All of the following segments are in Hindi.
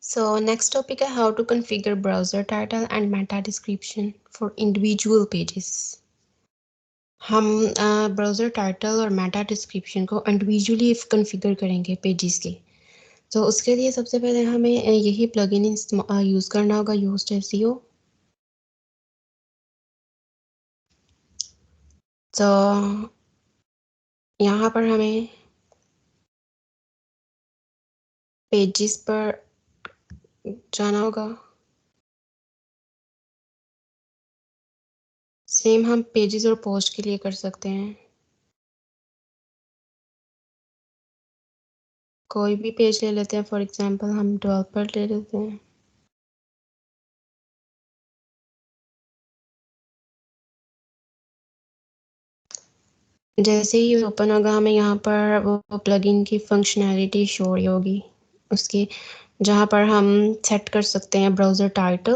So next topic है how to configure browser title and meta description for individual pages. हम ब्राउज़र टाइटल और मेटा डिस्क्रिप्शन को इंडिविजुअली कॉन्फ़िगर करेंगे पेजेस के। तो उसके लिए सबसे पहले हमें यही प्लगइन यूज़ करना होगा, योस्ट एसईओ। तो यहाँ पर हमें पेजेस पर जाना होगा। सेम हम पेजेस और पोस्ट के लिए कर सकते हैं। कोई भी पेज ले लेते हैं, फॉर एग्जांपल हम डेवलपर ले लेते हैं। जैसे ही ओपन होगा हमें यहाँ पर वो प्लगइन की फंक्शनैलिटी शो होगी उसकी, जहाँ पर हम सेट कर सकते हैं ब्राउज़र टाइटल।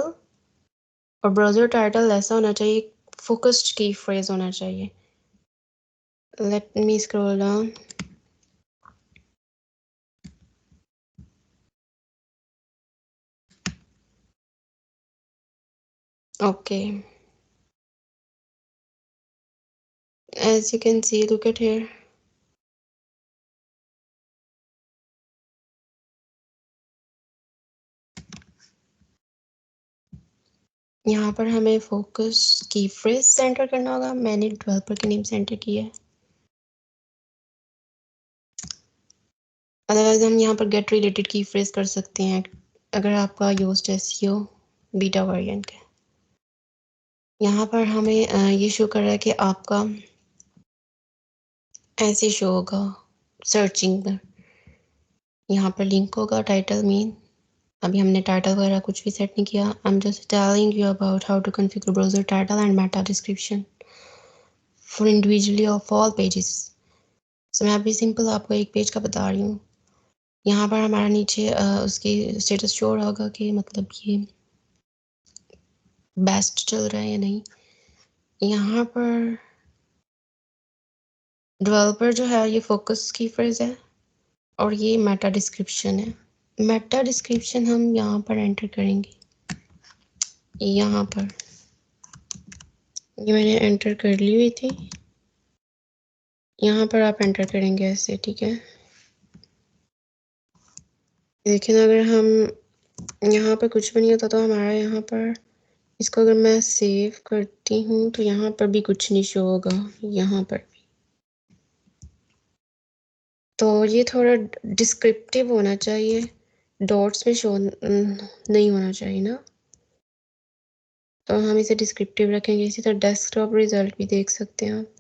और ब्राउज़र टाइटल ऐसा होना चाहिए, फोकस्ड की फ्रेज होना चाहिए। Let me scroll down. Okay, as you can see, look at here. यहाँ पर हमें फोकस की फ्रेज सेंटर करना होगा। मैंने डेवलपर की नेम सेंटर की है। अदरवाइज हम यहाँ पर गेट रिलेटेड की फ्रेज कर सकते हैं अगर आपका यूज्ड एसईओ बीटा वर्जन का। यहाँ पर हमें ये शो कर रहा है कि आपका ऐसे शो होगा सर्चिंग पर। यहाँ पर लिंक होगा टाइटल मीन। अभी हमने टाइटल वगैरह कुछ भी सेट नहीं किया। I am just telling you about how to configure browser title and meta description for individually of all pages. So मैं अभी सिंपल आपको एक पेज का बता रही हूँ। यहाँ पर हमारा नीचे उसकी स्टेटस शो होगा कि मतलब ये बेस्ट चल रहा है या नहीं। यहाँ पर डेवलपर जो है ये फोकस की फ्रेज है और ये मेटा डिस्क्रिप्शन है। मेटा डिस्क्रिप्शन हम यहाँ पर एंटर करेंगे। यहाँ पर ये मैंने एंटर कर ली हुई थी। यहाँ पर आप एंटर करेंगे ऐसे, ठीक है। लेकिन अगर हम यहाँ पर कुछ भी नहीं होता तो हमारा यहाँ पर इसको अगर मैं सेव करती हूँ तो यहाँ पर भी कुछ नहीं शो होगा। यहाँ पर भी तो ये थोड़ा डिस्क्रिप्टिव होना चाहिए, डॉट्स में शो नहीं होना चाहिए ना। तो हम इसे डिस्क्रिप्टिव रखेंगे। इसी तरह डेस्कटॉप रिजल्ट भी देख सकते हैं आप।